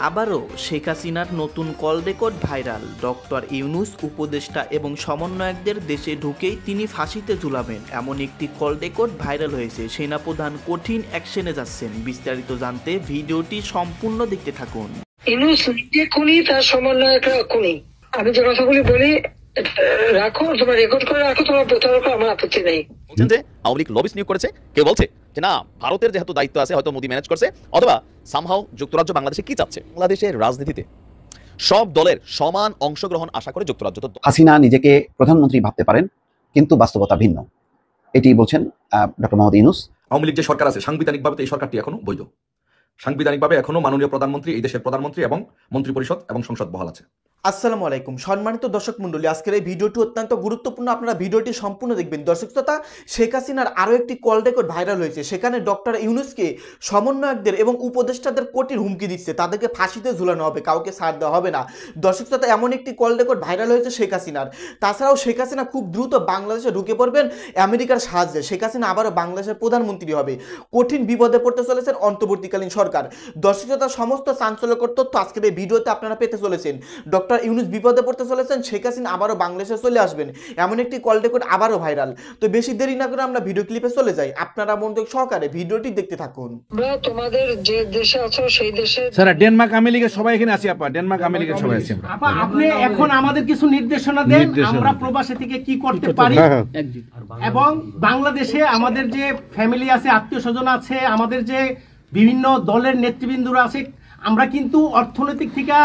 আবারও শেখ হাসিনার নতুন call record viral. Doctor Yunus উপদেষ্টা এবং সমন্বয়কদের দেশে ঢুকেই তিনি ফাঁসিতে ঝুলাবেন এমন একটি কল রেকর্ড ভাইরাল হয়েছে। সেনাপ্রধান কঠিন অ্যাকশনে যাচ্ছেন। বিস্তারিত জানতে ভিডিওটি সম্পূর্ণ দেখতে থাকুন। ইউনূস নিজে খুনি, তার সমন্বয়করা খুনি। আমি যে কথাগুলি বলি রাখো, তোমার রেকর্ড করে রাখো, তোমার প্রতারক, আমার আপত্তি নেই। বলছেন যে আওয়ামী লীগ লবিস্ট নিয়োগ করেছে, কেউ বলছে যে না ভারতের যেহেতু দায়িত্ব আছে হয়তো মোদি ম্যানেজ করছে, অথবা সামহাও যুক্তরাজ্য বাংলাদেশে কি চাচ্ছে। বাংলাদেশের রাজনীতিতে সব দলের সমান অংশগ্রহণ আশা করে যুক্তরাজ্য। তো হাসিনা নিজেকে প্রধানমন্ত্রী ভাবতে পারেন, কিন্তু বাস্তবতা ভিন্ন। এটি বলছেন ডক্টর মোহাম্মদ ইউনূস। আওয়ামী লীগ যে সরকার আছে, সাংবিধানিকভাবে এই সরকারটি এখনো বৈধ। সাংবিধানিকভাবে এখনো মাননীয় প্রধানমন্ত্রী, এই দেশের প্রধানমন্ত্রী এবং মন্ত্রিপরিষদ এবং সংসদ বহাল আছে। আসসালামু আলাইকুম সম্মানিত দর্শক মণ্ডলী, আজকের এই ভিডিওটি অত্যন্ত গুরুত্বপূর্ণ। আপনারা ভিডিওটি সম্পূর্ণ দেখবেন। দর্শক শ্রোতা, শেখ হাসিনার আরও একটি কল রেকর্ড ভাইরাল হয়েছে। সেখানে ডক্টর ইউনূসকে সমন্বয়কদের এবং উপদেষ্টাদের কঠিন হুমকি দিচ্ছে, তাদেরকে ফাঁসিতে ঝুলানো হবে, কাউকে ছাড় দেওয়া হবে না। দর্শক শ্রোতা, এমন একটি কল রেকর্ড ভাইরাল হয়েছে শেখ হাসিনার। তাছাড়াও শেখ হাসিনা খুব দ্রুত বাংলাদেশে ঢুকে পড়বেন আমেরিকার সাহায্যে। শেখ হাসিনা আবারও বাংলাদেশের প্রধানমন্ত্রী হবে। কঠিন বিপদে পড়তে চলেছেন অন্তর্বর্তীকালীন সরকার। দর্শক শ্রোতা, সমস্ত চাঞ্চল্যকর তথ্য আজকের এই ভিডিওতে আপনারা পেতে চলেছেন। ডক্টর ইউনূস বিপদে পড়তে চলেছেন, শেখ হাসিনা আবারও বাংলাদেশে চলে আসবেন এমন একটি কল রেকর্ড আবারও ভাইরাল। তো বেশি দেরি না করে আমরা ভিডিও ক্লিপে চলে যাই। আপনারা মনোযোগ সহকারে ভিডিওটি দেখতে থাকুন। আমরা তোমাদের যে দেশে আছো সেই দেশে স্যার ডেনমার্ক আমেরিকা সবাই এখানে আছি। আপা ডেনমার্ক আমেরিকা সবাই আছি। আপা আপনি এখন আমাদের কিছু নির্দেশনা দেন, আমরা প্রবাসী থেকে কি করতে পারি, এবং বাংলাদেশে আমাদের যে ফ্যামিলি আছে, আত্মীয় স্বজন আছে, আমাদের যে বিভিন্ন দলের নেতৃবৃন্দরা আছে, আমরা কিন্তু অর্থনৈতিক থেকে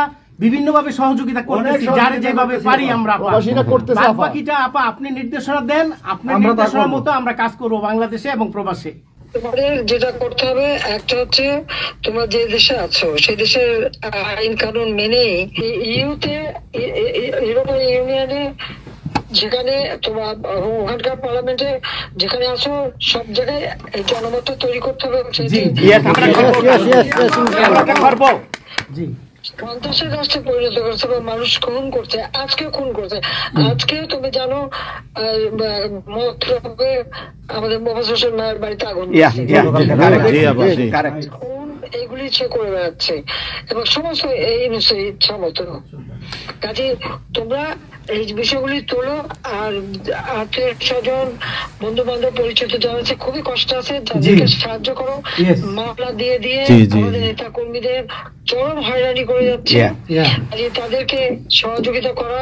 বিভিন্নভাবে সহযোগিতা করতেছি, যার যেভাবে পারি আমরা। বাকিটা আপা আপনি নির্দেশনা দেন, আপনার নির্দেশনার মতো আমরা কাজ করব বাংলাদেশে এবং প্রবাসে। তোমাদের যেটা করতে হবে, একটা হচ্ছে তোমরা যে দেশে আছো সেই দেশের আইন কানুন মেনে ইউরোপিয়ান ইউনিয়নে যেখানে তোমার ওখানকার পার্লামেন্টে যেখানে আছো সব জায়গায় এই জনমতটা তৈরি করতে হবে। সন্ত্রাসের রাষ্ট্রে পরিণত করছে বা মানুষ খুন করছে, আজকে খুন করছে। আজকে তুমি জানো আমাদের মোফাজ্জল হোসেন মায়ের বাড়িতে আগুন, এগুলি সে করে বেড়াচ্ছে এবং সমস্ত এই ইচ্ছা মতো। কাজে তোমরা এই বিষয়গুলি তোলো, আর আত্মীয় স্বজন বন্ধু বান্ধব পরিচিত যারা আছে খুবই কষ্ট আছে, তাদেরকে সাহায্য করো। মামলা দিয়ে দিয়ে আমাদের নেতা কর্মীদের চরম হয়রানি করে যাচ্ছে, তাদেরকে সহযোগিতা করা,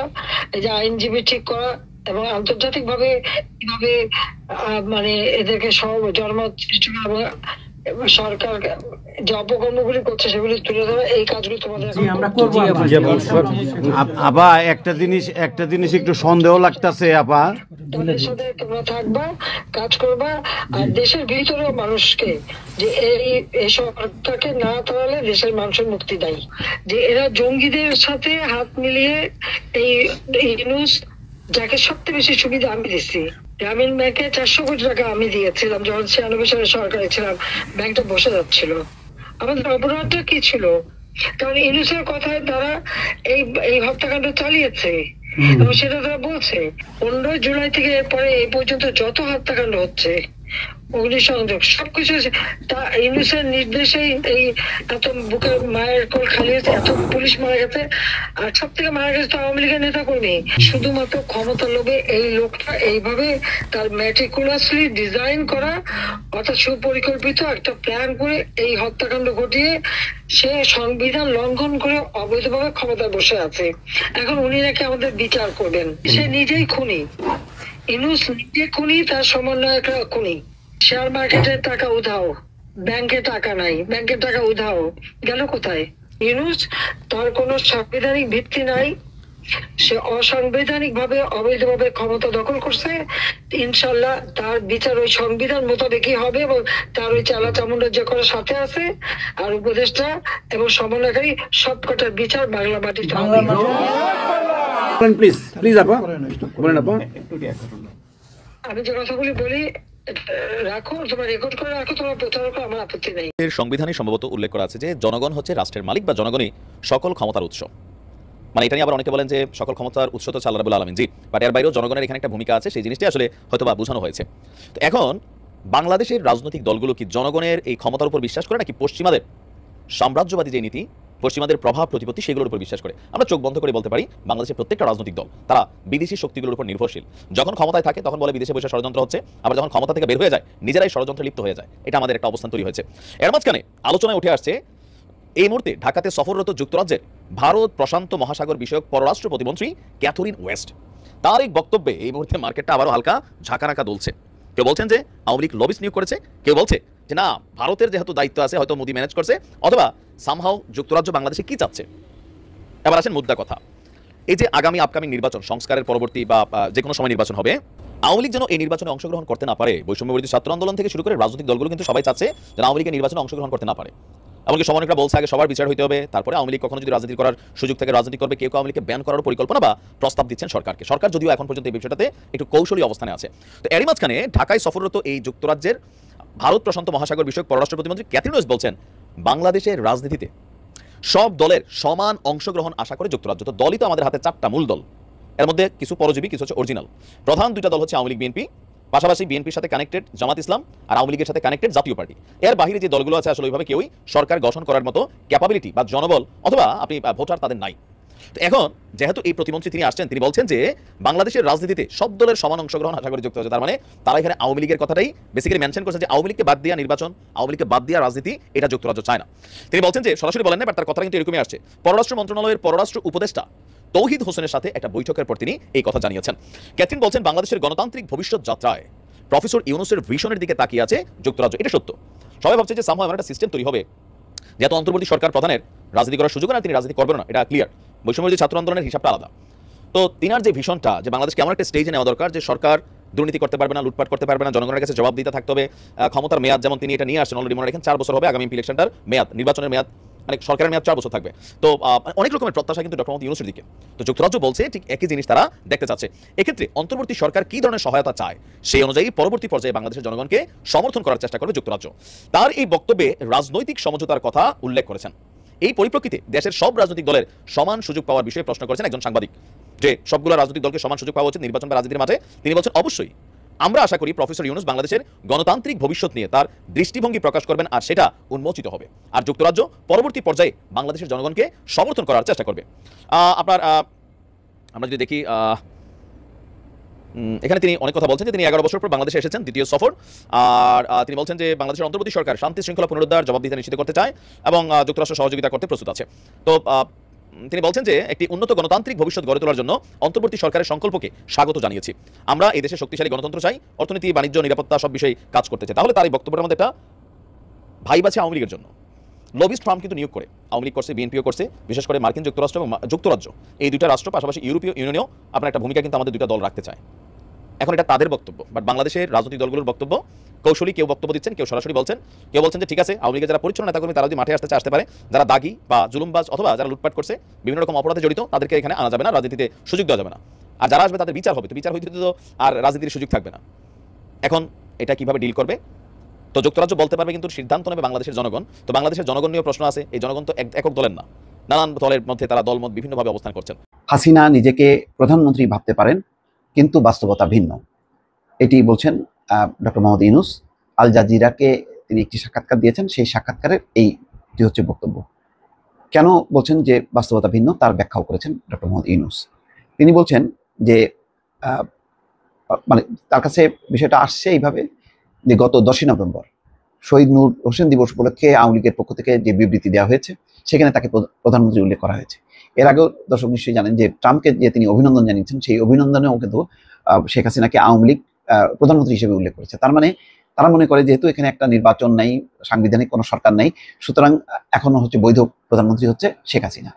এই যে আইনজীবী ঠিক করা এবং আন্তর্জাতিক ভাবে কিভাবে মানে এদেরকে সব জনমত সৃষ্টি করা এবং সরকার যে অপকর্মগুলি করছে সেগুলি তুলে ধরা, এই কাজগুলি তোমাদের আমরা করব। আপা একটা জিনিস একটু সন্দেহ লাগতেছে আপা, তাদের সাথে তোমরা থাকবা, কাজ করবা, আর দেশের ভিতরে মানুষকে যে এই সরকারকে না তাড়ালে দেশের মানুষের মুক্তি দেয়, যে এরা জঙ্গিদের সাথে হাত মিলিয়ে এই ইউনূস যাকে সবচেয়ে বেশি সুবিধা আমি দিচ্ছি, গ্রামীণ ব্যাংকে 400 কোটি টাকা আমি দিয়েছিলাম যখন 96 সালে সরকারে ছিলাম, ব্যাংকটা বসে যাচ্ছিল। আমাদের অপরাধটা কি ছিল? কারণ ইউনূসের কথায় তারা এই হত্যাকাণ্ড চালিয়েছে এবং সেটা তারা বলছে। 15 জুলাই থেকে এরপরে এই পর্যন্ত যত হত্যাকাণ্ড হচ্ছে, অগ্নিসংযোগ, সবকিছু ইউনূসের নির্দেশেই এই এত বুকের মায়ের কোল খালি হয়েছে, এত পুলিশ মারা গেছে, আর সব থেকে মারা গেছে তো আওয়ামী লীগের নেতা কর্মী। শুধুমাত্র ক্ষমতা লোভে এই লোকটা এইভাবে তার ম্যাটিকুলাসলি ডিজাইন করা অর্থাৎ সুপরিকল্পিত একটা প্ল্যান করে এই হত্যাকাণ্ড ঘটিয়ে সে সংবিধান লঙ্ঘন করে অবৈধভাবে ক্ষমতায় বসে আছে। এখন উনি নাকি আমাদের বিচার করবেন। সে নিজেই খুনি, ইউনূস নিজে খুনি, তার সমন্বয়করা খুনি। শেয়ার মার্কেটের টাকা উধাও, ব্যাংকে টাকা নাই, ব্যাংকের টাকা উধাও, গেল কোথায়? ইউনূস তার কোনো সাংবিধানিক ভিত্তি নাই, সে অসাংবিধানিক ভাবে অবৈধভাবে ক্ষমতা দখল করছে। ইনশাল্লাহ তার বিচার ওই সংবিধান মোতাবেকই হবে এবং তার ওই চালা চামুন্ডা যে করার সাথে আছে আর উপদেষ্টা এবং সমন্বয়কারী সবকটার বিচার বাংলা মাটিতে হবে। প্লিজ আপা বলেন আপা। আমি যে কথাগুলি বলি রাখো, তোমার রেকর্ড করে রাখো, তোমার প্রতারক, আমার আপত্তি নেই। সংবিধানে সম্ভবত উল্লেখ করা আছে যে জনগণ হচ্ছে রাষ্ট্রের মালিক বা জনগণই সকল ক্ষমতার উৎস। মানে এটা নিয়ে আবার অনেকে বলেন যে সকল ক্ষমতার উৎস তো আল্লাহ রাব্বুল আলামিন, জি, বাট এর বাইরেও জনগণের এখানে একটা ভূমিকা আছে, সেই জিনিসটি আসলে হয়তোবা বোঝানো হয়েছে। তো এখন বাংলাদেশের রাজনৈতিক দলগুলো কি জনগণের এই ক্ষমতার উপর বিশ্বাস করে নাকি পশ্চিমাদের সাম্রাজ্যবাদী যে নীতি পশ্চিমাদের প্রভাব প্রতিপত্তি সেগুলোর উপর বিশ্বাস করে। আমরা চোখ বন্ধ করে বলতে পারি বাংলাদেশের প্রত্যেকটা রাজনৈতিক দল তারা বিদেশি শক্তিগুলোর উপর নির্ভরশীল। যখন ক্ষমতায় থাকে তখন বলে বিদেশে বসে ষড়যন্ত্র হচ্ছে, আবার যখন ক্ষমতা থেকে বের হয়ে যায় নিজেরাই ষড়যন্ত্রে লিপ্ত হয়ে যায়। এটা আমাদের একটা অবস্থান তৈরি হয়েছে। এর মাঝখানে আলোচনায় উঠে আসছে এই মুহূর্তে ঢাকাতে সফররত যুক্তরাজ্যের ভারত প্রশান্ত মহাসাগর বিষয়ক পররাষ্ট্র প্রতিমন্ত্রী ক্যাথরিন ওয়েস্ট। তার এক বক্তব্যে এই মুহূর্তে মার্কেটটা আবারও হালকা ঝাঁকানাকা দুলছে। কেউ বলছেন যে আওয়ামী লীগ লবিস্ট নিয়োগ করেছে, কেউ বলছে যে না ভারতের যেহেতু দায়িত্ব আছে হয়তো মোদি ম্যানেজ করছে, অথবা সামহাও যুক্তরাজ্য বাংলাদেশে কি চাচ্ছে। এবার আসেন মুদ্রা কথা। এই যে আগামী আপকামিং নির্বাচন, সংস্কারের পরবর্তী বা যে কোনো সময় নির্বাচন হবে, আওয়ামী লীগ যেন এই নির্বাচনে অংশগ্রহণ করতে না পারে। বৈষম্যবিরোধী ছাত্র আন্দোলন থেকে শুরু করে রাজনৈতিক দলগুলো কিন্তু সবাই চাচ্ছে যেন আওয়ামী লীগের নির্বাচনে অংশগ্রহণ করতে না পারে। এমনকি সমন্বয়করা বলছে আগে সবার বিচার হইতে হবে, তারপরে আওয়ামী লীগ কখনো যদি রাজনীতি করার সুযোগ থেকে রাজনীতি করবে। কেউ আওয়ামী লীগকে ব্যান করার পরিকল্পনা বা প্রস্তাব দিচ্ছেন সরকারকে। সরকার যদিও এখন পর্যন্ত এই বিষয়টাতে একটু কৌশলী অবস্থানে আছে। তো এরই মাঝখানে ঢাকায় সফররত এই যুক্তরাজ্যের ভারত প্রশান্ত মহাসাগর বিষয়ক পররাষ্ট্র প্রতিমন্ত্রী ক্যাথরিন ওয়েস্ট বলছেন বাংলাদেশের রাজনীতিতে সব দলের সমান অংশগ্রহণ আশা করে যুক্তরাজ্য। তো দলই তো আমাদের হাতে 4টা মূল দল, এর মধ্যে কিছু পরজীবী, কিছু হচ্ছে অরিজিনাল। প্রধান 2টা দল হচ্ছে আওয়ামী লীগ বিএনপি, পাশাপাশি বিএনপির সাথে কানেক্টেড জামাত ইসলাম, আর আওয়ামী লীগের সাথে কানেক্টেড জাতীয় পার্টি। এর বাইরে যে দলগুলো আছে আসলে ওইভাবে কেউই সরকার গঠন করার মতো ক্যাপাবিলিটি বা জনবল অথবা আপনি ভোটার তাদের নাই। তো এখন যেহেতু এই প্রতিমন্ত্রী তিনি আসছেন, তিনি বলছেন যে বাংলাদেশের রাজনীতিতে সব দলের সমান অংশগ্রহণ আশা করে যুক্তরাজ্য। তার মানে তারা এখানে আওয়ামী লীগের কথাটাই বেসিক্যালি মেনশন করছে যে আওয়ামী লীগকে বাদ দিয়া নির্বাচন, আওয়ামী লীগকে বাদ দিয়া রাজনীতি, এটা যুক্তরাজ্য চায় না। তিনি বলছেন যে সরাসরি বলেন না, বাট তার কথা কিন্তু এরকমই আসছে। পররাষ্ট্র মন্ত্রণালয়ের পররাষ্ট্র উপদেষ্টা তৌহিদ হোসেনের সাথে একটা বৈঠকের পর তিনি এই কথা জানিয়েছেন। ক্যাথরিন বলছেন বাংলাদেশের গণতান্ত্রিক ভবিষ্যৎ যাত্রায় প্রফেসর ইউনূসের ভিশনের দিকে তাকিয়ে আছে যুক্তরাজ্য। এটা সত্য। সবাই ভাবছে যে সামহাও এমন একটা সিস্টেম তৈরি হবে যেহেতু অন্তর্বর্তী সরকার প্রধানের রাজনীতি করার সুযোগ না, তিনি রাজনীতি করবেন না, এটা ক্লিয়ার। বৈষম্যবিরোধী ছাত্র আন্দোলনের হিসাবটা আলাদা। তো তিনার যে ভিশনটা যে বাংলাদেশকে এমন একটা স্টেজে নেওয়া দরকার যে সরকার দুর্নীতি করতে পারবে না, লুটপাট করতে পারবে না, জনগণের কাছে জবাব দিতে থাকতে হবে। ক্ষমতার মেয়াদ যেমন তিনি এটা নিয়ে আসছেন, অলরেডি মনে রাখেন 4 বছর হবে আগামী ইলেকশনটার মেয়াদ, নির্বাচনের মেয়াদ, মানে সরকারের মেয়াদ 4 বছর থাকবে। তো অনেক রকমের প্রত্যাশা কিন্তু ডক্টর মোহাম্মদ ইউনূসের দিকে। তো যুক্তরাজ্য বলছে ঠিক একই জিনিস তারা দেখতে চাচ্ছে। এক্ষেত্রে অন্তর্বর্তী সরকার কি ধরনের সহায়তা চায় সেই অনুযায়ী পরবর্তী পর্যায়ে বাংলাদেশের জনগণকে সমর্থন করার চেষ্টা করবে যুক্তরাজ্য। তার এই বক্তব্যে রাজনৈতিক সমঝোতার কথা উল্লেখ করেছেন। এই পরিপ্রেক্ষিতে দেশের সব রাজনৈতিক দলের সমান সুযোগ পাওয়ার বিষয়ে প্রশ্ন করেছেন একজন সাংবাদিক, যে সবগুলো রাজনৈতিক দলকে সমান সুযোগ পাওয়া উচিত নির্বাচন বা রাজনীতির মাঠে। তিনি বলছেন অবশ্যই। আমরা আশা করি প্রফেসর ইউনূস বাংলাদেশের গণতান্ত্রিক ভবিষ্যৎ নিয়ে তার দৃষ্টিভঙ্গি প্রকাশ করবেন, আর সেটা উন্মোচিত হবে। আর যুক্তরাজ্য পরবর্তী পর্যায়ে বাংলাদেশের জনগণকে সমর্থন করার চেষ্টা করবে। আমরা যদি দেখি এখানে তিনি অনেক কথা বলছেন যে তিনি 11 বছর পর বাংলাদেশে এসেছেন, দ্বিতীয় সফর। আর তিনি বলছেন যে বাংলাদেশের অন্তর্বর্তী সরকার শান্তি শৃঙ্খলা পুনরুদ্ধার, জবাবদিহিতা নিশ্চিত করতে চায় এবং যুক্তরাষ্ট্র সহযোগিতা করতে প্রস্তুত আছে। তো তিনি বলছেন যে একটি উন্নত গণতান্ত্রিক ভবিষ্যৎ গড়ে তোলার জন্য অন্তর্বর্তী সরকারের সংকল্পকে স্বাগত জানিয়েছি। আমরা এই দেশে শক্তিশালী গণতন্ত্র চাই, অর্থনীতি, বাণিজ্য, নিরাপত্তা সব বিষয়ে কাজ করতে চাই। তাহলে তার এই বক্তব্যের মধ্যে একটা ভাইব আছে আওয়ামী লীগের জন্য। লবিস্ট ফার্ম কিন্তু নিয়োগ করে, আওয়ামী লীগ করছে, বিএনপিও করছে, বিশেষ করে মার্কিন যুক্তরাষ্ট্র এবং যুক্তরাজ্য এই 2টা রাষ্ট্র, পাশাপাশি ইউরোপীয় ইউনিয়নেও আপনার একটা ভূমিকা কিন্তু আমাদের 2টা দল রাখতে চায়। এখন এটা তাদের বক্তব্য, বাট বাংলাদেশের রাজনৈতিক দলগুলোর বক্তব্য কৌশলী। কেউ বক্তব্য দিচ্ছেন, কেউ সরাসরি বলছেন, কেউ বলছেন যে ঠিক আছে আওয়ামী লীগের যারা পরিচ্ছন্ন নেতাকর্মী তারা যদি মাঠে আসতে পারে, যারা দাগি বা জুলুমবাজ অথবা যারা লুটপাট করছে, বিভিন্ন রকম অপরাধে জড়িত, তাদেরকে এখানে আনা যাবে না, রাজনীতিতে সুযোগ দেওয়া যাবে না। আর যারা আসবে তাদের বিচার হবে, তো বিচার হইতে তো আর রাজনীতির সুযোগ থাকবে না। এখন এটা কিভাবে ডিল করবে? তো যুক্তরাজ্য বলতে পারবে, কিন্তু সিদ্ধান্ত নেবে বাংলাদেশের জনগণ। তো বাংলাদেশের জনগণ নিয়ে প্রশ্ন আছে। এই জনগণ তো একক দলের না, নানান দলের মধ্যে তারা দলমত বিভিন্নভাবে অবস্থান করছেন। হাসিনা নিজেকে প্রধানমন্ত্রী ভাবতে পারেন, কিন্তু বাস্তবতা ভিন্ন। এটি বলছেন ডক্টর মোহাম্মদ ইউনূস। আল জাজিরাকে তিনি একটি সাক্ষাৎকার দিয়েছেন, সেই সাক্ষাৎকারের এইটি হচ্ছে বক্তব্য। কেন বলছেন যে বাস্তবতা ভিন্ন তার ব্যাখ্যাও করেছেন ডক্টর মোহাম্মদ ইউনূস। তিনি বলছেন যে মানে তার কাছে বিষয়টা আসছে এইভাবে যে গত 10ই নভেম্বর শহীদ নূর হোসেন দিবস উপলক্ষে আওয়ামী লীগের পক্ষ থেকে যে বিবৃতি দেওয়া হয়েছে সেখানে তাকে প্রধানমন্ত্রী উল্লেখ করা হয়েছে। এর আগেও দর্শক নিশ্চয়ই জানেন যে ট্রাম্পকে যে তিনি অভিনন্দন জানিয়েছেন, সেই অভিনন্দনেও কিন্তু শেখ হাসিনাকে আওয়ামী লীগ প্রধানমন্ত্রী হিসেবে উল্লেখ করেছে। তার মানে তারা মনে করে যেহেতু এখানে একটা নির্বাচন নাই, সাংবিধানিক কোনো সরকার নেই, সুতরাং এখনো হচ্ছে বৈধ প্রধানমন্ত্রী হচ্ছে শেখ হাসিনা।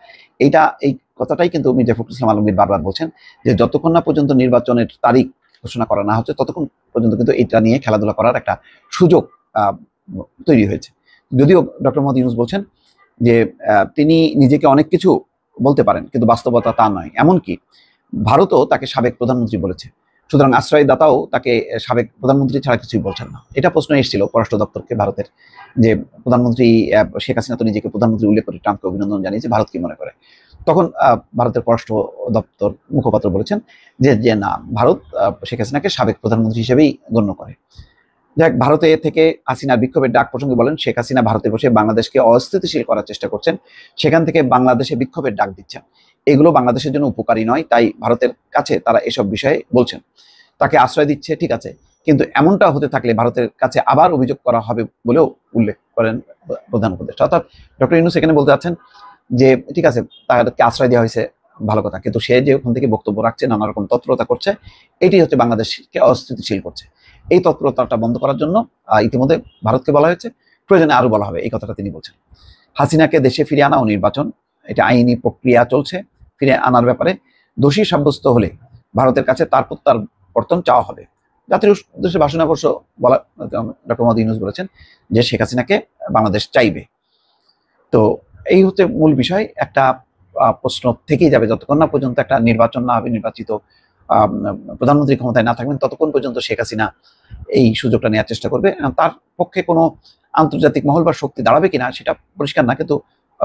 এই কথাটাই কিন্তু মির্জা ফখরুল ইসলাম আলমগীর বারবার বলছেন যে যতক্ষণ না পর্যন্ত নির্বাচনের তারিখ ঘোষণা করা না হচ্ছে ততক্ষণ পর্যন্ত কিন্তু এটা নিয়ে খেলাধুলা করার একটা সুযোগ তৈরি হয়েছে। যদিও ডক্টর মোহাম্মদ ইউনূস বলছেন যে তিনি নিজেকে অনেক কিছু বলতে পারেন, কিন্তু বাস্তবতা তা নয়। এমনকি ভারতও তাকে সাবেক প্রধানমন্ত্রী বলেছে, সুতরাং আশ্রয়দাতাও তাকে সাবেক প্রধানমন্ত্রী ছাড়া কিছুই বলছেন না। এটা প্রশ্ন এসেছিল পররাষ্ট্র দপ্তরকে ভারতের, যে প্রধানমন্ত্রী শেখ হাসিনা তো নিজেকে প্রধানমন্ত্রী উল্লেখ করে ট্রাম্পকে অভিনন্দন জানিয়েছে, ভারত কি মনে করে? তখন ভারতের পররাষ্ট্র দপ্তর মুখপাত্র বলেছেন যে না, ভারত শেখ হাসিনাকে সাবেক প্রধানমন্ত্রী হিসেবেই গণ্য করে। যাক, ভারতে থেকে হাসিনার বিক্ষোভের ডাক প্রসঙ্গে বলেন, শেখ হাসিনা ভারতে বসে বাংলাদেশকে অস্থিতিশীল করার চেষ্টা করছেন, সেখান থেকে বাংলাদেশে বিক্ষোভের ডাক দিচ্ছেন। এগুলো বাংলাদেশের জন্য উপকারী নয়, তাই ভারতের কাছে তারা এসব বিষয়ে বলছেন, তাকে আশ্রয় দিচ্ছে, ঠিক আছে, কিন্তু এমনটা হতে থাকলে ভারতের কাছে আবার অভিযোগ করা হবে বলেও উল্লেখ করেন প্রধান উপদেষ্টা। অর্থাৎ ডক্টর ইউনূস এখানে বলতে চাচ্ছেন যে ঠিক আছে, তাদেরকে আশ্রয় দেওয়া হয়েছে, ভালো কথা, কিন্তু সে যে ওখান থেকে বক্তব্য রাখছে, নানা রকম তৎপরতা করছে, এটি হচ্ছে বাংলাদেশকে অস্থিতিশীল করছে। এই তৎপরতাটা বন্ধ করার জন্য ইতিমধ্যে ভারতকে বলা হয়েছে, প্রয়োজনে আরো বলা হবে, এই কথাটা তিনি বলছেন। হাসিনাকে দেশে ফিরে আনা ও নির্বাচন, এটা আইনি প্রক্রিয়া চলছে, ফিরে আনার ব্যাপারে দোষী সাব্যস্ত হলে ভারতের কাছে তার প্রত্যাবর্তন চাওয়া হবে। জাতির উদ্দেশ্যে ভাষণে অবশ্য বলা, ডক্টর মোহাম্মদ ইউনূস বলেছেন যে শেখ হাসিনাকে বাংলাদেশ চাইবে। তো এই হচ্ছে মূল বিষয়। একটা প্রশ্ন থেকেই যাবে, যতক্ষণ না পর্যন্ত একটা নির্বাচন না হবে, নির্বাচিত প্রধানমন্ত্রী ক্ষমতায় না থাকবেন, ততক্ষণ পর্যন্ত শেখ হাসিনা এই সুযোগটা নেওয়ার চেষ্টা করবে। তার পক্ষে কোনো আন্তর্জাতিক মহল বা শক্তি দাঁড়াবে কিনা সেটা পরিষ্কার না, কিন্তু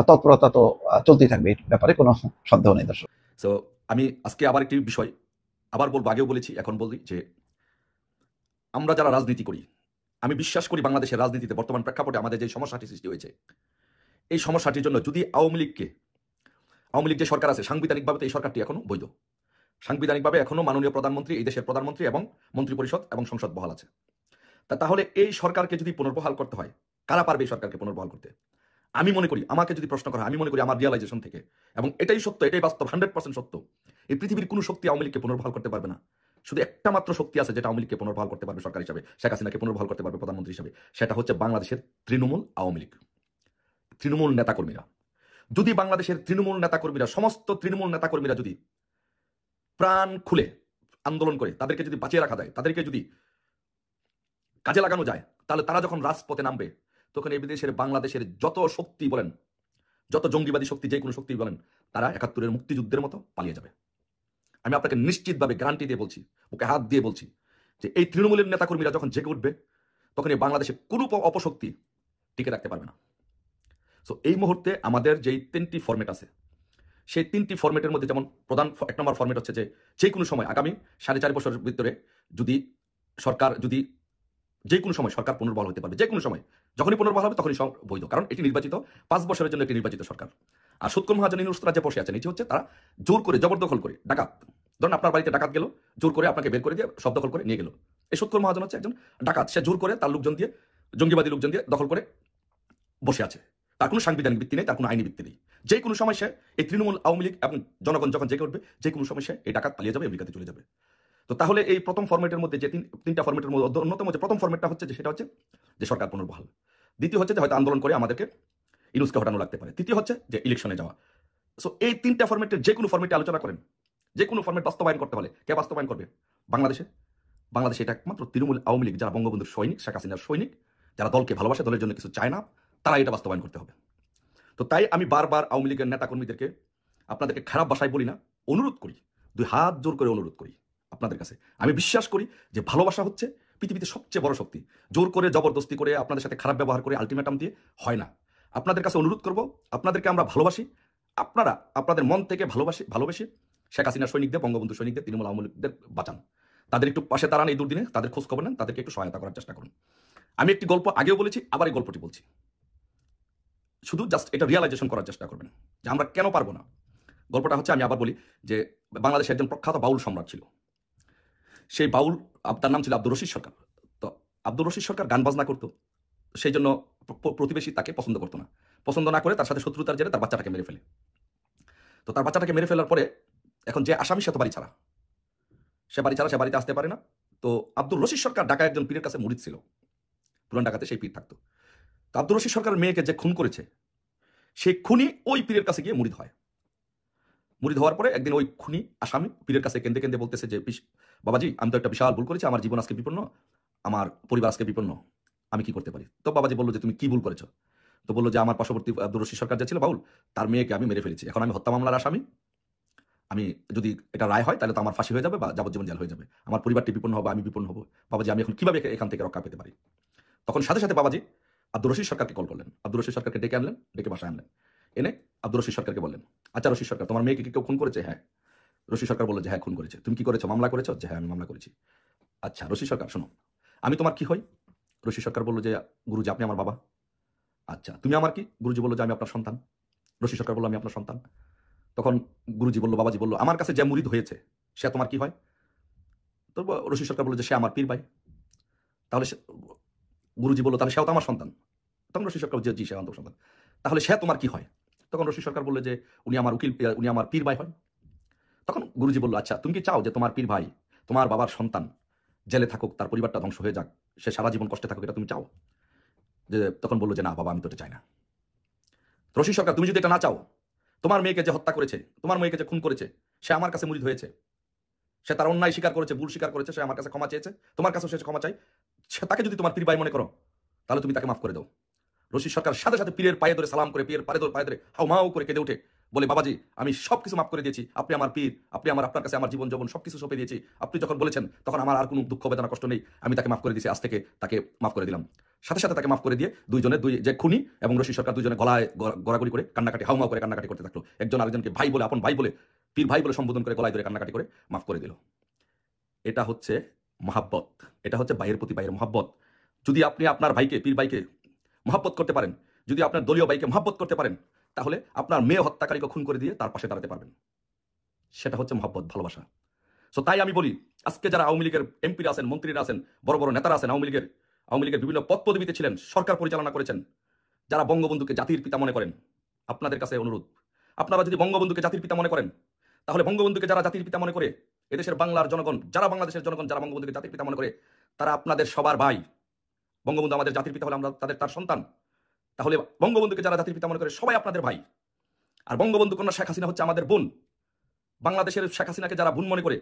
তৎপরতা তো চলতেই থাকবে, এই ব্যাপারে কোনো সন্দেহ নেই দর্শক। সো আমি আজকে আবার একটি বিষয় আবার বলবো, আগেও বলেছি, এখন বলি যে আমরা যারা রাজনীতি করি, আমি বিশ্বাস করি বাংলাদেশের রাজনীতিতে বর্তমান প্রেক্ষাপটে আমাদের যে সমস্যাটি সৃষ্টি হয়েছে, এই সমস্যাটির জন্য যদি আওয়ামী লীগ যে সরকার আছে, সাংবিধানিকভাবে তো এই সরকারটি এখনো বৈধ, সাংবিধানিকভাবে এখনো মাননীয় প্রধানমন্ত্রী, এই দেশের প্রধানমন্ত্রী এবং মন্ত্রিপরিষদ এবং সংসদ বহাল আছে। তাহলে এই সরকারকে যদি পুনর্বহাল করতে হয়, কারা পারবে এই সরকারকে পুনর্বহাল করতে? আমি মনে করি, আমাকে যদি প্রশ্ন করা হয়, আমি মনে করি আমার রিয়ালাইজেশন থেকে, এবং এটাই সত্য, এটাই বাস্তব, 100% সত্য, এই পৃথিবীর কোনো শক্তি আওয়ামী লীগকে পুনর্বহাল করতে পারবে না। শুধু একটা মাত্র শক্তি আছে যেটা আওয়ামী লীগকে পুনর্বহাল করতে পারবে সরকার হিসাবে, শেখ হাসিনাকে পুনর্বহাল করতে পারবে প্রধানমন্ত্রী হিসাবে, সেটা হচ্ছে বাংলাদেশের তৃণমূল আওয়ামী লীগ, তৃণমূল নেতাকর্মীরা। যদি বাংলাদেশের তৃণমূল নেতাকর্মীরা, সমস্ত তৃণমূল নেতাকর্মীরা যদি প্রাণ খুলে আন্দোলন করে, তাদেরকে যদি বাঁচিয়ে রাখা যায়, তাদেরকে যদি কাজে লাগানো যায়, তাহলে তারা যখন রাজপথে নামবে, তখন এই বিদেশের বাংলাদেশের যত শক্তি বলেন, যত জঙ্গিবাদী শক্তি, যে কোনো শক্তি বলেন, তারা 71-এর মুক্তিযুদ্ধের মতো পালিয়ে যাবে। আমি আপনাকে নিশ্চিতভাবে গ্যারান্টি দিয়ে বলছি, ওকে হাত দিয়ে বলছি, যে এই তৃণমূলের নেতাকর্মীরা যখন জেগে উঠবে, তখন এই বাংলাদেশে কোনো অপশক্তি টিকে রাখতে পারবে না। সো এই মুহূর্তে আমাদের যেই 3টি ফরম্যাট আছে, সেই 3টি ফরম্যাটের মধ্যে যেমন প্রধান 1 নম্বর ফরম্যাট হচ্ছে যে কোনো সময় আগামী 4.5 বছরের ভিতরে যদি সরকার, যে কোনো সময় সরকার পুনর্বহাল হতে পারবে, যে কোনো সময়, যখনই পুনর্বহাল হবে তখনই সব বৈধ, কারণ এটি নির্বাচিত 5 বছরের জন্য একটি নির্বাচিত সরকার। আর সুৎখোর মহাজন ইউনূস রাজ্যে বসে আছেন, এটি হচ্ছে তারা জোর করে, জবরদখল করে, ডাকাত, ধরুন আপনার বাড়িতে ডাকাত গেল, জোর করে আপনাকে বের করে দিয়ে সব দখল করে নিয়ে গেল, এই সুৎখোর মহাজন হচ্ছে একজন ডাকাত, সে জোর করে তার লোকজন দিয়ে, জঙ্গিবাদী লোকজন দিয়ে দখল করে বসে আছে, তার কোনো সাংবিধানিক ভিত্তি নেই, তার কোনো আইনি ভিত্তি নেই। যে কোনো সময় সে, এই তৃণমূল আওয়ামী লীগ এবং জনগণ যখন জেগে উঠবে, যে কোনো সময় সে এই ডাকাত পালিয়ে যাবে, আমেরিকাতে চলে যাবে। তো তাহলে এই প্রথম ফরম্যাটের মধ্যে, যে 3টা ফরম্যাটের মধ্যে অন্যতম যে প্রথম ফরম্যাটটা হচ্ছে সেটা হচ্ছে যে সরকার পুনর্বহাল। দ্বিতীয় হচ্ছে যে হয়তো আন্দোলন করে আমাদেরকে ইউনূসকে হটানো লাগতে পারে। তৃতীয় হচ্ছে যে ইলেকশনে যাওয়া। সো এই 3টা ফরম্যাটের যে কোনো ফরম্যাটে আলোচনা করেন, যে কোনো ফরম্যাট বাস্তবায়ন করতে হলে কে বাস্তবায়ন করবে? বাংলাদেশে এটা একমাত্র তৃণমূল আওয়ামী লীগ, যারা বঙ্গবন্ধুর সৈনিক, শেখ হাসিনার সৈনিক, যারা দলকে ভালোবাসে, দলের জন্য কিছু চায় না, তারা এটা বাস্তবায়ন করতে হবে। তো তাই আমি বারবার আওয়ামী লীগের নেতাকর্মীদেরকে, আপনাদেরকে খারাপ ভাষায় বলি না, অনুরোধ করি, 2 হাত জোর করে অনুরোধ করি আপনাদের কাছে। আমি বিশ্বাস করি যে ভালোবাসা হচ্ছে পৃথিবীতে সবচেয়ে বড় শক্তি। জোর করে, জবরদস্তি করে, আপনাদের সাথে খারাপ ব্যবহার করে, আলটিমেটাম দিয়ে হয় না। আপনাদের কাছে অনুরোধ করব, আপনাদেরকে আমরা ভালোবাসি, আপনারা আপনাদের মন থেকে ভালোবেসে শেখ হাসিনার সৈনিকদের, বঙ্গবন্ধু সৈনিকদের, তৃণমূল আওয়ামী লীগদের বাঁচান, তাদের একটু পাশে দাঁড়ান, এই দুর্দিনে তাদের খোঁজ খবর নেন, তাদেরকে একটু সহায়তা করার চেষ্টা করুন। আমি একটি গল্প আগেও বলেছি, আবার এই গল্পটি বলছি, শুধু জাস্ট এটা রিয়ালাইজেশন করার চেষ্টা করবেন যে আমরা কেন পারবো না। গল্পটা হচ্ছে, আমি আবার বলি, যে বাংলাদেশে একজন প্রখ্যাত বাউল সম্রাট ছিল। সেই বাউল, তার নাম ছিল আব্দুর রশিদ সরকার। তো আব্দুর রশিদ সরকার গান বাজনা করতো, সেই জন্য প্রতিবেশী তাকে পছন্দ করতো না। পছন্দ না করে তার সাথে শত্রুতার জেরে তার বাচ্চাটাকে মেরে ফেলে। তো তার বাচ্চাটাকে মেরে ফেলার পরে এখন যে আসামি, সে তো বাড়ি ছাড়া, সে বাড়িতে আসতে পারে না। তো আব্দুর রশিদ সরকার ঢাকায় একজন পীরের কাছে মুরিদ ছিল, পুরান ঢাকাতে সেই পীর থাকতো। তো আব্দুর রশিদ সরকারের মেয়েকে যে খুন করেছে, সেই খুনি ওই পীরের কাছে গিয়ে মুরিদ হয়। মুরিদ হওয়ার পরে একদিন ওই খুনি আসামি পীরের কাছে কেঁদে কেঁদে বলতেছে যে, বাবাজি, আমি তো একটা বিশাল ভুল করেছি, আমার জীবন আজকে বিপন্ন, আমার পরিবার আজকে বিপন্ন, আমি কি করতে পারি? তো বাবাজি বললো যে, তুমি কি ভুল করেছো? তো বললো যে, আমার পার্শ্ববর্তী আব্দুর রশিদ সরকার যে ছিল বাউল, তার মেয়েকে আমি মেরে ফেলেছি, এখন আমি হত্যা মামলার আসামি, আমি যদি এটা রায় হয় তাহলে তো আমার ফাঁসি হয়ে যাবে বা যাবজ্জীবন জেল হয়ে যাবে, আমার পরিবারটি বিপন্ন হবে, আমি বিপন্ন হবো, বাবাজি আমি এখন কিভাবে এখান থেকে রক্ষা পেতে পারি? তখন সাথে সাথে বাবাজি আব্দুর রশিদ সরকারকে কল করলেন, আব্দুর রশিদ সরকারকে ডেকে আনলেন, ডেকে বাসায় আনলেন, এনে আব্দুর রশিদ সরকারকে বললেন, আচ্ছা রশিদ সরকার, তোমার মেয়েকে কেউ খুন করেছে? হ্যাঁ। রশিদ সরকার বললো যে, হ্যাঁ খুন করেছে। তুমি কি করেছো? মামলা করেছো? যে হ্যাঁ আমি মামলা করেছি। আচ্ছা রশিদ সরকার, শোনো, আমি তোমার কি হই? রশিদ সরকার বললো যে গুরুজি আপনি আমার বাবা। আচ্ছা তুমি আমার কি? গুরুজি বললো যে আমি আপনার সন্তান। রশিদ সরকার বললো আমি আপনার সন্তান। তখন গুরুজি বললো, বাবাজি বললো, আমার কাছে যে মুরিদ হয়েছে সে তোমার কি হয়? তো রশিদ সরকার বললো যে সে আমার পীর ভাই। তাহলে গুরুজি বললো তাহলে সেও তো আমার সন্তান। তখন রশিদ সরকার জি সে আমার সন্তান। তাহলে সে তোমার কি হয়? তখন রশিদ সরকার বললো যে উনি আমার উকিল, উনি আমার পীর ভাই হয়। তখন গুরুজি বললো আচ্ছা তুমি কি চাও যে তোমার পীর ভাই, তোমার বাবার সন্তান জেলে থাকুক, তার পরিবারটা ধ্বংস হয়ে যাক, সে সারা জীবন কষ্টে থাকুক, এটা তুমি চাও? যে তখন বললো যে না বাবা আমি তো এটা চাই না। রশিদ সরকার তুমি যদি এটা না চাও, তোমার মেয়েকে যে হত্যা করেছে, তোমার মেয়েকে যে খুন করেছে, সে আমার কাছে মুরিদ হয়েছে, সে তার অন্যায় স্বীকার করেছে, ভুল স্বীকার করেছে, সে আমার কাছে ক্ষমা চেয়েছে, তোমার কাছে সে ক্ষমা চাই, সে তাকে যদি তোমার পীর ভাই মনে করো তাহলে তুমি তাকে মাফ করে দাও। রশিদ সরকার সাথে সাথে পীরের পায়ে ধরে সালাম করে, পীরের পায়ে ধরে হাউমাউ করে কেঁদে উঠে বলে বাবাজি আমি সবকিছু মাফ করে দিয়েছি, আপনি আমার পীর, আপনি আপনার কাছে আমার জীবন যৌবন সবকিছু সঁপে দিয়েছি, আপনি যখন বলেছেন তখন আমার আর কোনো দুঃখ বেদনা কষ্ট নেই, আমি তাকে মাফ করে দিয়েছি, আজ থেকে তাকে মাফ করে দিলাম। সাথে সাথে তাকে মাফ করে দিয়ে দুই যে খুনি এবং রশিদ সরকার দুজনে গলায় গড়াগড়ি করে কান্নাকাটি, হাউমাউ করে কান্নাকাটি করতে থাকলো। একজন আরেকজনকে ভাই বলে, আপন ভাই বলে, পীর ভাই বলে সম্বোধন করে গলায় ধরে কান্নাকাটি করে মাফ করে দিল। এটা হচ্ছে মহাব্বত, এটা হচ্ছে ভাইয়ের প্রতি ভাইয়ের মহাব্বত। যদি আপনি আপনার ভাইকে, পীর ভাইকে মহাব্বত করতে পারেন, যদি আপনার দলীয় ভাইকে মহাব্বত করতে পারেন, তাহলে আপনার মেয়ে হত্যাকারীকে খুন করে দিয়ে তার পাশে দাঁড়াতে পারবেন। সেটা হচ্ছে মহাব্বত, ভালোবাসা। সো তাই আমি বলি আজকে যারা আওয়ামী লীগের এমপিরা আছেন, মন্ত্রীরা আছেন, বড় বড় নেতারা আছেন, আওয়ামী লীগের বিভিন্ন পদ পদবিতে ছিলেন, সরকার পরিচালনা করেছেন, যারা বঙ্গবন্ধুকে জাতির পিতা মনে করেন, আপনাদের কাছে অনুরোধ, আপনারা যদি বঙ্গবন্ধুকে জাতির পিতা মনে করেন, তাহলে বঙ্গবন্ধুকে যারা জাতির পিতা মনে করে, এদেশের বাংলার জনগণ, যারা বাংলাদেশের জনগণ যারা বঙ্গবন্ধুকে জাতির পিতা মনে করে, তারা আপনাদের সবার ভাই। বঙ্গবন্ধু আমাদের জাতির পিতা হলে আমরা তার সন্তান। তাহলে বঙ্গবন্ধুকে যারা জাতির পিতা মনে করে সবাই আপনাদের ভাই। আর বঙ্গবন্ধু কন্যা শেখ হাসিনা হচ্ছে আমাদের বোন। বাংলাদেশের শেখ হাসিনাকে যারা বোন মনে করে,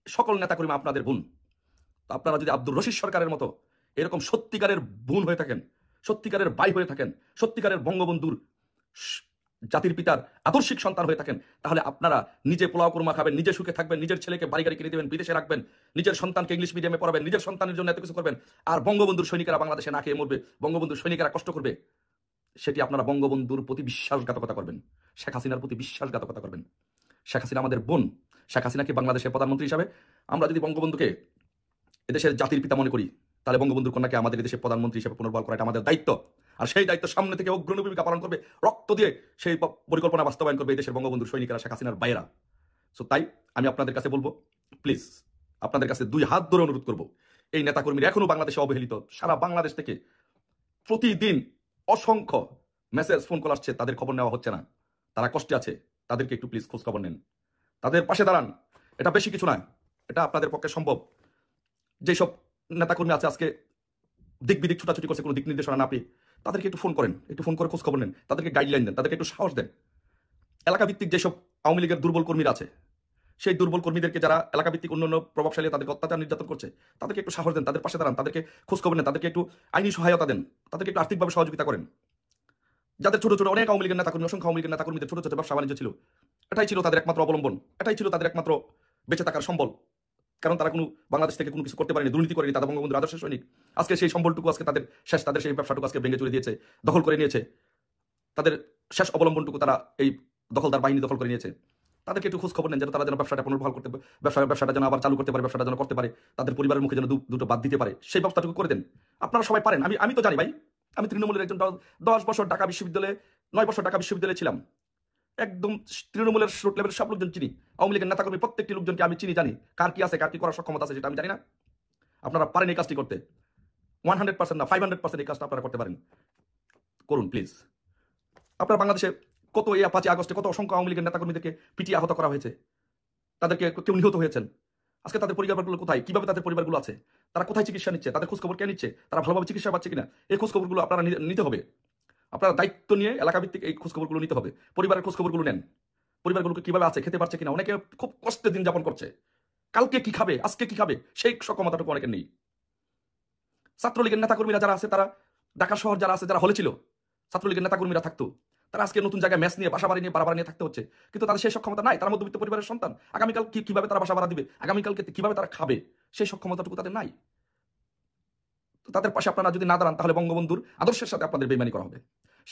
সকল নেতাকর্মী আপনাদের বোন। তো আপনারা যদি আব্দুর রশিদ সরকারের মতো এরকম সত্যিকারের বোন হয়ে থাকেন, সত্যিকারের ভাই হয়ে থাকেন, সত্যিকারের বঙ্গবন্ধুর জাতির পিতার আদর্শিক সন্তান হয়ে থাকেন, তাহলে আপনারা নিজে পোলাও কুরমা খাবেন, নিজে সুখে থাকবেন, নিজের ছেলেকে বাড়ি গাড়ি কিনে দেবেন, বিদেশে রাখবেন, নিজের সন্তানকে ইংলিশ মিডিয়ামে পড়াবেন, নিজের সন্তানের জন্য এত কিছু করবেন। আর বঙ্গবন্ধুর সৈনিকেরা বাংলাদেশে না খেয়ে মরবে, বঙ্গবন্ধুর সৈনিকেরা কষ্ট করবে, সেটি আপনারা বঙ্গবন্ধুর প্রতি বিশ্বাসঘাতকতা করবেন, শেখ হাসিনার প্রতি বিশ্বাসঘাতকতা করবেন। শেখ হাসিনা আমাদের বোন। শেখ হাসিনাকে বাংলাদেশের প্রধানমন্ত্রী হিসাবে আমরা যদি বঙ্গবন্ধুকে এদেশের জাতির পিতা মনে করি, তাহলে বঙ্গবন্ধুর কন্যাকে আমাদের দেশের প্রধানমন্ত্রী হিসেবে পুনর্বহাল করা এটা আমাদের দায়িত্ব। আর সেই দায়িত্ব সামনে থেকে অগ্রণী ভূমিকা পালন করবে, রক্ত দিয়ে সেই পরিকল্পনা বাস্তবায়ন করবে এই দেশের বঙ্গবন্ধুর সৈনিকেরা, শেখ হাসিনার বাইরা। সো তাই আমি আপনাদের কাছে বলবো, প্লিজ আপনাদের কাছে দুই হাত ধরে অনুরোধ করবো, এই নেতাকর্মীরা এখনো বাংলাদেশে অবহেলিত। সারা বাংলাদেশ থেকে প্রতিদিন অসংখ্য মেসেজ, ফোন কল আসছে, তাদের খবর নেওয়া হচ্ছে না, তারা কষ্টে আছে, তাদেরকে একটু প্লিজ খোঁজ খবর নেন, তাদের পাশে দাঁড়ান। এটা বেশি কিছু নয়, এটা আপনাদের পক্ষে সম্ভব। যেসব নেতাকর্মী আছে আজকে দিক বিদিক ছুটাছুটি করছে কোনো দিক নির্দেশনা না পেয়ে, তাদেরকে একটু ফোন করেন, একটু ফোন করে খোঁজ খবর নেন, তাদেরকে গাইডলাইন দেন, তাদেরকে একটু সাহস দেন। এলাকা ভিত্তিক যেসব আওয়ামী লীগের দুর্বল কর্মীরা আছে, সেই দুর্বল কর্মীদেরকে যারা এলাকা ভিত্তিক অন্যান্য প্রভাবশালী তাদেরকে অত্যাচার নির্যাতন করছে, তাদেরকে একটু সাহস দেন, তাদের পাশে দাঁড়ান, তাদেরকে খোঁজ খবর নেন, তাদেরকে একটু আইনি সহায়তা দেন, তাদেরকে একটু আর্থিকভাবে সহযোগিতা করেন। যাদের ছোট ছোট অনেক আওয়ামী লীগের নেতাকর্মী, অসংখ্য আওয়ামী লীগের নেতাকর্মীদের ছোট ছোট ব্যবসা বাণিজ্য ছিল, এটাই ছিল তাদের একমাত্র অবলম্বন, এটাই ছিল তাদের একমাত্র বেঁচে থাকার সম্বল। কারণ তারা কোনো বাংলাদেশ থেকে কোনো কিছু করতে পারেনি, দুর্নীতি করেনি, তাদের বঙ্গবন্ধুর আদর্শের সৈনিক। আজকে সেই সম্বলটুকু আজকে তাদের শেষ, তাদের সেই ব্যবসাটুকু আজকে ভেঙে চলে দিয়েছে, দখল করে নিয়েছে, তাদের শেষ অবলম্বনটুকু তারা এই দখলদার বাহিনী দখল করে নিয়েছে। তাদেরকে একটু খোঁজ খবর নেন, যেন তারা যেন ব্যবসাটা পুনর্বহাল করতে, ব্যবসাটা যেন আবার চালু করতে পারে, ব্যবসাটা যেন করতে পারে, তাদের পরিবারের মুখে যেন দুটো বাদ দিতে পারে, সেই ব্যবস্থাটুকু করে দেন। আপনারা সবাই পারেন, আমি তো জানি ভাই, আমি তৃণমূলের একজন 10 বছর ঢাকা বিশ্ববিদ্যালয়ে, 9 বছর ঢাকা বিশ্ববিদ্যালয়ে ছিলাম, একদম তৃণমূলের রুট লেভেলের সব লোকজন চিনি, আওয়ামী লীগের নেতাকর্মী প্রত্যেকটি লোকজনকে আমি চিনি, জানি কার কি আছে, কার কি করার সক্ষমতা আছে সেটা আমি জানি না। আপনারা পারেন এই কাজটি করতে, 100% না 500% এই কাজটা আপনারা করতে পারেন, করুন প্লিজ। আপনারা বাংলাদেশে কত এই 5 আগস্টে কত অসংখ্য আওয়ামী লীগের নেতাকর্মীদেরকে পিটিয়ে আহত করা হয়েছে, তাদেরকে কেউ নিহত হয়েছেন, আজকে তাদের পরিবারগুলো কোথায়, কিভাবে তাদের পরিবারগুলো আছে, তারা কোথায় চিকিৎসা নিচ্ছে, তাদের খোঁজখবর কে নিচ্ছে, তারা ভালোভাবে চিকিৎসা পাচ্ছে কিনা, এই খোঁজখবরগুলো আপনারা নিতে হবে। আপনারা দায়িত্ব নিয়ে এলাকা ভিত্তিক এই খোঁজখবরগুলো নিতে হবে, পরিবারের খোঁজখবরগুলো নেন, পরিবারগুলোকে কিভাবে আছে, খেতে পারছে কিনা, অনেকে খুব কষ্টে দিন যাপন করছে, কালকে কি খাবে, আজকে কি খাবে, সেই সক্ষমতাটুকু অনেকের নেই। ছাত্রলীগের নেতাকর্মীরা যারা আছে, তারা ঢাকা শহর যারা আছে, যারা হলে ছিল ছাত্রলীগের নেতাকর্মীরা থাকতো, তারা আজকে নতুন জায়গায় ম্যাচ নিয়ে, বাসা বাড়ি নিয়ে, বাড়া নিয়ে থাকতে হচ্ছে, কিন্তু তাদের সেই সক্ষমতা নাই। তারা মধ্যবিত্ত পরিবারের সন্তান, আগামীকাল কিভাবে তারা বাসা ভাড়া দিবে, আগামীকালকে কিভাবে তারা খাবে, সেই সক্ষমতাটুকু তাদের নাই। তো তাদের পাশে আপনারা যদি না দাঁড়ান, তাহলে বঙ্গবন্ধুর আদর্শের সাথে আপনাদের বেইমানি করা হবে,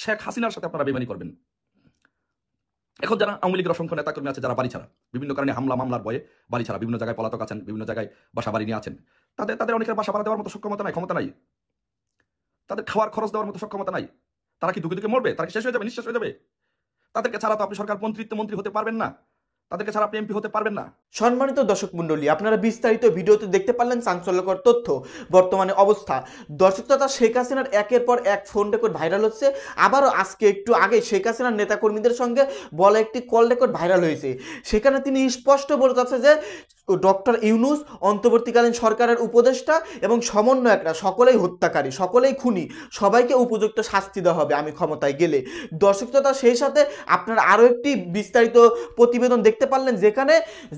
শেখ হাসিনার সাথে আপনারা বেইমানি করবেন। এখন যারা আওয়ামী লীগের অসংখ্য নেতাকর্মী আছে, যারা বাড়ি ছাড়া, বিভিন্ন কারণে হামলা মামলার ভয়ে বাড়ি ছাড়া, বিভিন্ন জায়গায় পলাতক আছেন, বিভিন্ন জায়গায় বাসা বাড়ি নিয়ে আছেন, তাদের অনেকের বাসা ভাড়া দেওয়ার মতো সক্ষমতা নাই, ক্ষমতা নাই। তাদের খাওয়ার খরচ দেওয়ার মতো সক্ষমতা নাই। তারা কি দুঃখে দুঃখে মরবে? তারা কি শেষ হয়ে যাবে, নিঃশেষ হয়ে যাবে? তাদেরকে ছাড়া তো আপনি সরকার মন্ত্রী হতে পারবেন না, তাদেরকে ছাড়া আপনি এমপি হতে পারবেন না। সম্মানিত দর্শক মণ্ডলী, আপনারা বিস্তারিত ভিডিওতে দেখতে পারলেন চাঞ্চল্যকর তথ্য, বর্তমানে অবস্থা। দর্শক তথা শেখ হাসিনার একের পর এক ফোন রেকর্ড ভাইরাল হচ্ছে। আবারও আজকে একটু আগে শেখ হাসিনার নেতাকর্মীদের সঙ্গে বলা একটি কল রেকর্ড ভাইরাল হয়েছে। সেখানে তিনি স্পষ্ট বলে যাচ্ছে যে ডক্টর ইউনূস অন্তর্বর্তীকালীন সরকারের উপদেষ্টা এবং সমন্বয়করা সকলেই হত্যাকারী, সকলেই খুনি, সবাইকে উপযুক্ত শাস্তি দেওয়া হবে আমি ক্ষমতায় গেলে। দর্শক তথা সেই সাথে আপনারা আরও একটি বিস্তারিত প্রতিবেদন দেখতে পারলেন, যেখানে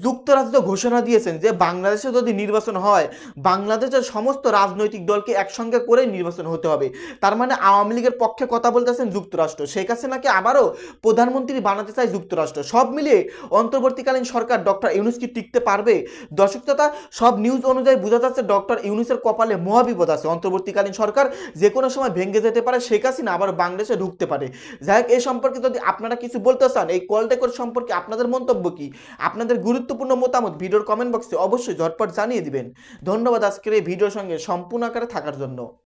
যুক্তরাষ্ট্র ঘোষণা দিয়েছেন যে বাংলাদেশে যদি নির্বাচন হয়, বাংলাদেশের সমস্ত রাজনৈতিক দলকে একসঙ্গে করে নির্বাচন হতে হবে। তার মানে আওয়ামী লীগের পক্ষে কথা বলতেছেন যুক্তরাষ্ট্র, শেখ হাসিনাকে আবারও প্রধানমন্ত্রী বানাতে চায় যুক্তরাষ্ট্র। সব মিলিয়ে অন্তর্বর্তীকালীন সরকার ডক্টর ইউনূস কি টিকতে পারবে? দর্শক তথা সব নিউজ অনুযায়ী বোঝা যাচ্ছে ডক্টর ইউনূসের কপালে মহাবিপদ আছে। অন্তর্বর্তীকালীন সরকার যে কোনো সময় ভেঙে যেতে পারে, শেখ হাসিনা আবার বাংলাদেশে ঢুকতে পারে। যাই হোক, এই সম্পর্কে যদি আপনারা কিছু বলতে চান, এই কল রেকর্ড সম্পর্কে আপনাদের মন্তব্য কি, আপনাদের গুরুত্বপূর্ণ মতামত ভিডিওর কমেন্ট বক্সে অবশ্যই ঝটপট জানিয়ে দিবেন। ধন্যবাদ আজকের এই ভিডিওর সঙ্গে সম্পূর্ণ আকারে থাকার জন্য।